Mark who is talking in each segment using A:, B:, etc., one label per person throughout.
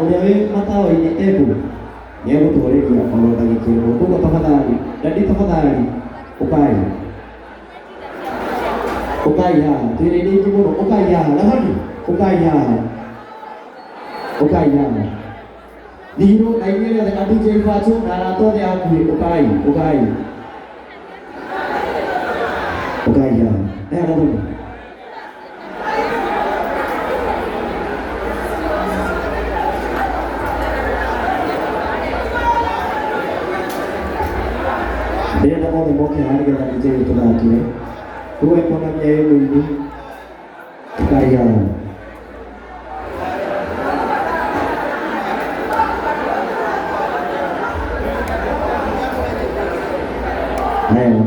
A: ũrĩa wĩ matawa-inĩ Embu nĩ egũtũũrĩria oro ndagĩka ĩmwe. Koguo tafadhali, dadi tafadhali, ũkai. Ũkai haha, twĩna indo ingĩ mũno, ũkai haha, Ravani, ũkai haha. Ũkai haha. Ndirũ na inyuĩ othe andũ DJ Fatu na arata othe hakuhĩ, ũkai, ũkai. Ũkai haha. Aya Ravani. Ndĩrenda mothe moke haha nĩgetha DJ tũthakire. Koguo ekwonania wĩ mũini. Ũkai haha. Haya.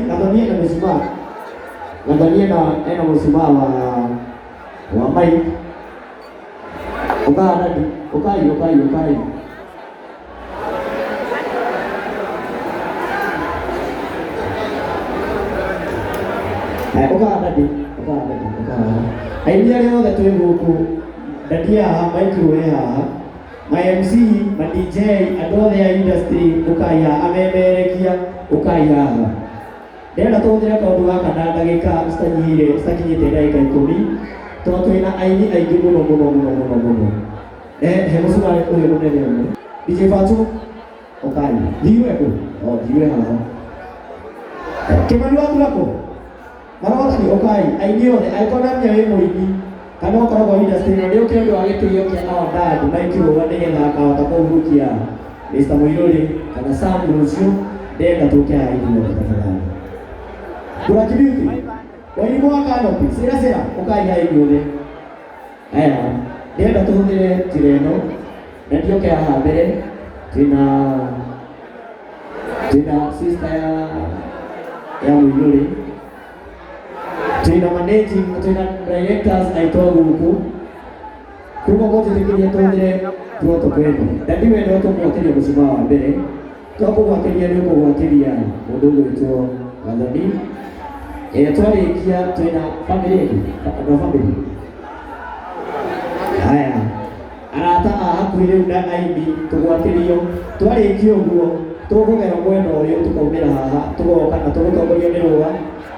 A: Nadhani ena mshumaa. Nadhani ena mshumaa wa Mike. Ukaa dadi, ukai. Ukaa dadi. Aidia leo the twĩ gũkũ. Dadi haha, Mike wĩ haha. My MC, my DJ, andũ othe a industry, ũkai haha, amemerekia, ũkai haha. Ndĩrenda tũhũthĩre kaũndũ gaka na ndagĩka citakinyĩte ndagĩka 10 tondũ twĩna aini aingĩ mũno. He mũcumarĩ ũyũ mũnene ũmwe. DJ Fatu, ũkai. Thiwe kũ? Thiwe haha. Kĩmani wathura kũ? Marogotani ũkai. Aini othe, angĩkorwo wĩ mũini kana ũkoragwo industry na nĩ ũkĩndũ wa gĩtĩo kĩa ao ndandi maikirũga nĩgetha akahota kũhukia Mr. Mũirũrĩ kana Sam rũciũ, ndĩrenda tũke haha ithuothe tafadhali. Black Beauty, wairimũ wa Canopy, cira, ũkai haha ithuothe. Aya, ndĩrenda tũhũthĩre njĩra ĩno na ndioke haha mbere. Twĩna sister ya Mũirũrĩ. Twĩna managing, twĩna directors aitũ gũkũ. Koguo mũnjĩtĩkĩrie tũhũthĩre protocol ĩno. Dadi we no tũmwatĩrie mũcumaa wa mbere. Twakũgwatĩria nĩ ũkũgwatĩria mũndũ ũgwĩtwo Gathoni. Twarĩkia twĩna family ĩngĩ, andũ a family. Haya, arata a hakuhĩ rĩu na aini tũgwatĩrio. Twarĩkia ũguo, tũkũgera mwena ũyũ tũkaumĩra haha, tũgoka na tũgũtongorio nĩ rũa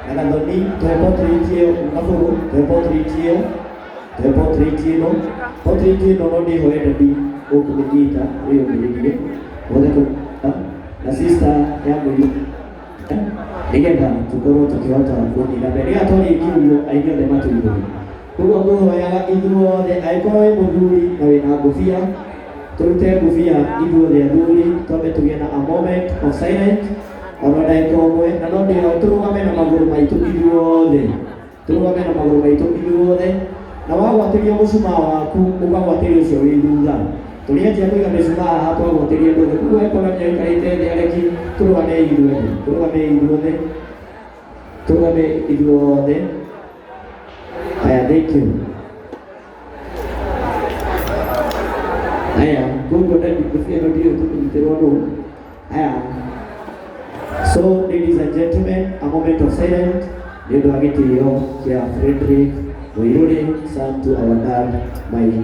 A: na Gathoni, tũhe portrait ĩyo Gabũgũ, tũhe portrait ĩyo, tũhe portrait ĩno. Portrait ĩno no ndĩhoe Dadi ũkũmĩnyita wĩyũmĩrĩrie wothe na sister ya Mũirũ nĩgetha tũkorwo tũkĩhota kũnyita mbere. Rĩrĩa twarĩkia ũguo, aini othe matũirũre. Koguo ngũhoyaga ithuothe, angĩkorwo wĩ mũthuri na wĩna ngũbia, tũrute ngũbia ithuothe athuri, twambe tũgĩe na a moment of silence ona ndagĩka ũmwe, na no ndĩho tũrũgame na magũrũ maitũ ithuothe. Na wagwatĩrio mũcumaa waku, ũkagwatĩrio ũcio wĩ thutha. Tũrĩanjia kũiga mĩcumaa haha twagwatĩria andũ othe. Koguo ekwonania wĩikarĩte thĩ, areki tũrũgame ithuothe. Aya, thank you. Aya, koguo Dadi ngũbia ĩno ndirĩ tũkũnyitĩrwo nũ. Aya. So, ladies and gentlemen, a moment of silence. Nĩ ũndũ wa gĩtĩo kĩa Frederick Mũirũrĩ, son to our dad, Mike.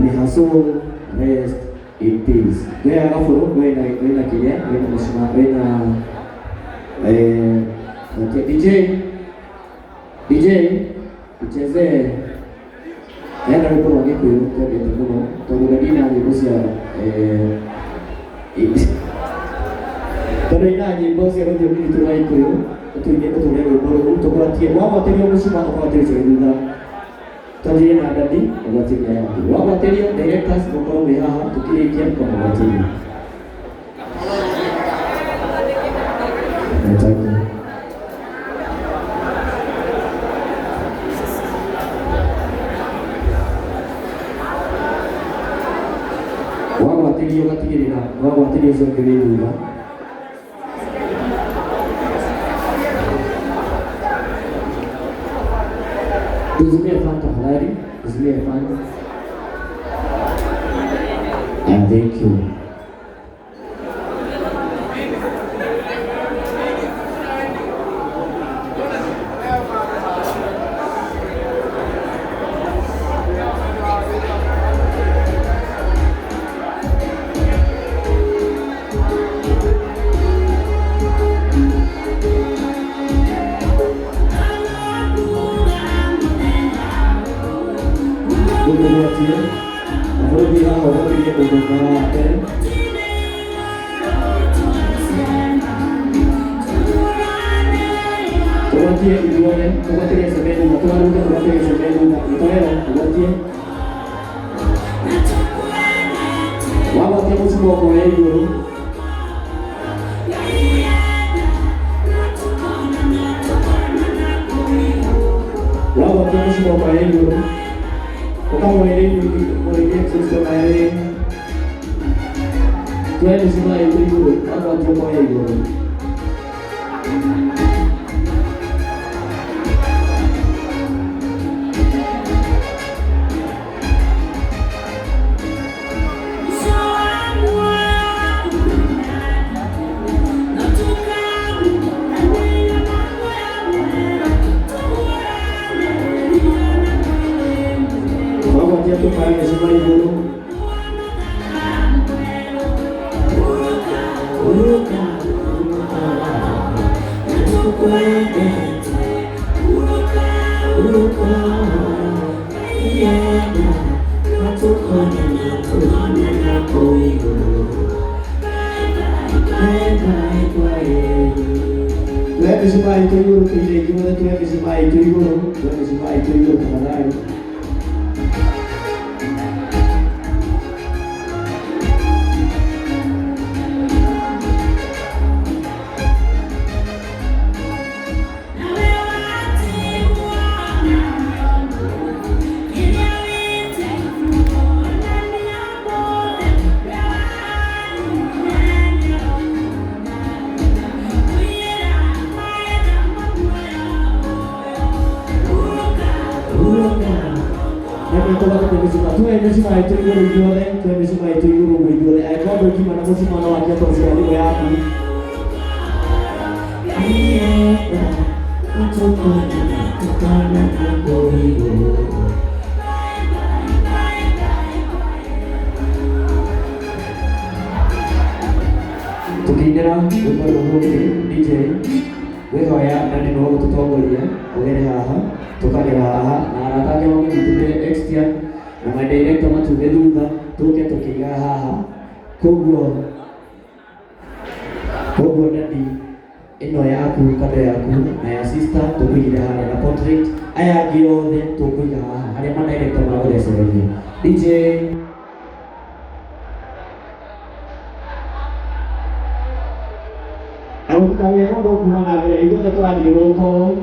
A: May her soul rest in peace. Gaya Gabũgũ, wĩna kĩrĩa, wĩna mũcumaa, wĩna DJ tuchezee yaani wimbo wa Gĩkũyũ twendete mũno tondũ Dadi na nyĩmbo cia rũthiomi rwitũ rwa Gĩkũyũ tũine ũtũre rwĩmbo rũu tũgwatie. Wagwatĩrio mũcumaa ũgwatĩrio ũcio thutha, twanjĩrie na Dadi ũgwatĩria yaku. Wagwatĩrio directors mũkorwo mwĩ haha, tũkĩrĩkia tũkamũgwatĩria. Wagwatĩrio ũgatigĩrĩra wagwatĩrio ũcio ũngĩ wĩ thutha. Tuzimie fan tafadhali. Tuzimie fan. And thank you. Tuwatie iluone, tuwatie semenu, tuwaruke tuwatie semenu, itoero, tuwatie. Wawatie musimu wako ya iguru. Wawatie musimu wako ya iguru. Ukamweleni mwelekea kusema yeye. Tuende sima ya iguru, wawatie kwa ya iguru. Dia tu pakai semua ibu. Leve semua itu ibu, pilih gimana tu leve semua itu ibu, leve semua itu ibu kemana? Mesima itu iguru ijuole, tuwe mesima itu iguru ijuole. Aikodo kima na mesima na wakia kwa ziralimu yaku. Tukindira, upa ruhuti, DJ. Wehoya, nani nuhu tutongolia, ugere haha, tukagera haha, na aratake wangu mtume extia. Na madirector matuge thutha tuke tukiga haha koguo ndadi ino yaku kado yaku na ya sister tukuigira haha na portrait aya angĩ othe tukuiga haha harĩa madirector magũthecereria DJ aũkawe mũndũ kuma na mbere ithuothe twathiĩ gũkũ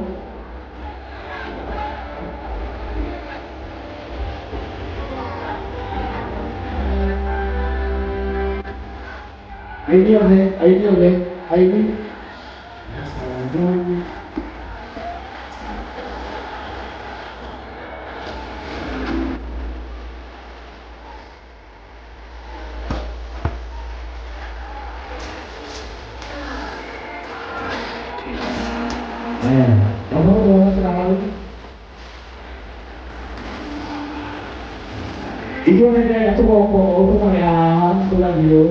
A: Aini ole. Ibu nanti aku mau ya, pulang dulu.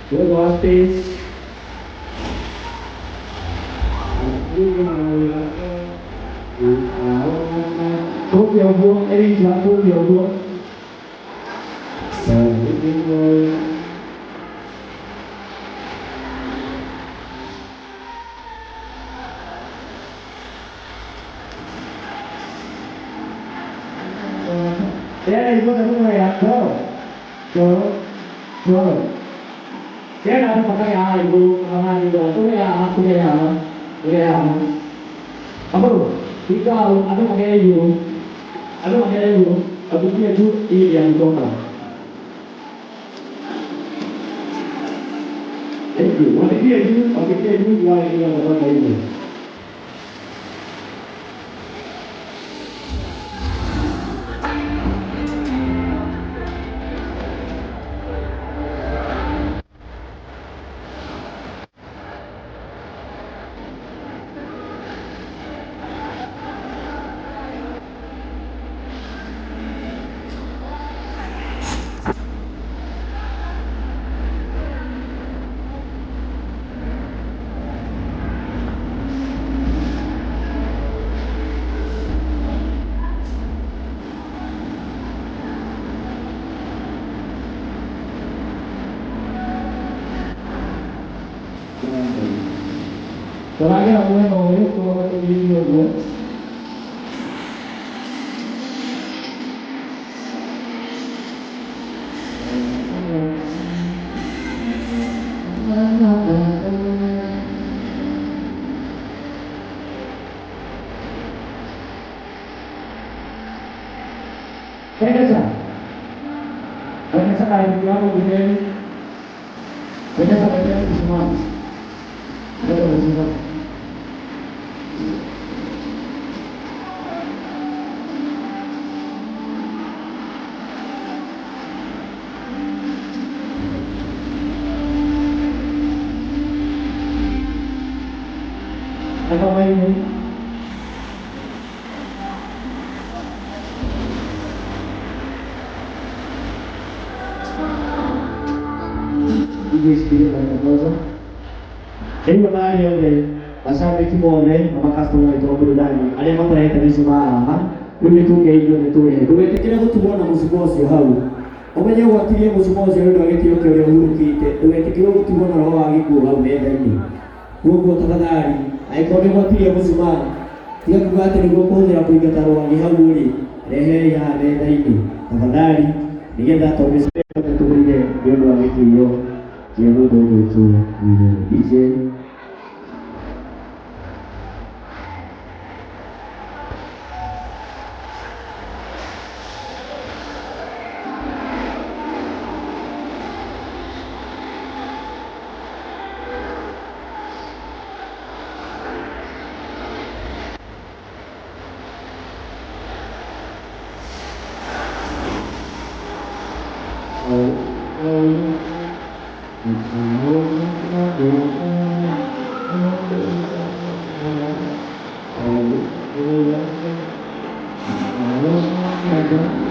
A: Gue bawa space. Thuốc dầu vuông, em đi chọn thuốc dầu vuông. Rồi, đi rồi. Thế này có thể người ạ, rồi. Thế là không phải ai ibu, hai ibu, tôi aku ya. Apa tu? Kita ada pakai ibu, aku punya tu ini yang kau nak. Ibu, mana dia ibu? Pakai dia ibu dua ini yang orang lain. tũragera mwena ũyũ tũrũgamĩrĩire ũguo. Pendeza. Pendeza kali kiwango gani? Pendeza pendeza kusimama. Ndio kusimama. Apa main? Investir na coisa. Rĩu onarĩ othe macambĩki mothe na makastoma aitũ a burudani arĩa matarehete mĩcumaa haha, rĩu nĩtũngeirio nĩtũhe. Ndũgetĩkĩre gũtumwo na mũcumaa ũcio hau. Ũmenye ũgwatirie mũcumaa ũcio nĩũndũ wa gĩtĩo kĩa ũrĩa ũhurũkĩte. Ndũgetĩkĩre gũtumwo na roho wa gĩkuũ hau metha-inĩ. Koguo tafadhali, angĩkorwo nĩũgwatirie mũcumaa, tiga kuuga atĩ nĩguo kũhũthĩra kũingata rwagĩ hau ũrĩ, rehei haha metha-inĩ tafadhali, nĩgetha tondũ nĩtũgũrire nĩũndũ wa gĩtĩo kĩa mũndũ witũ DJ. Thank you.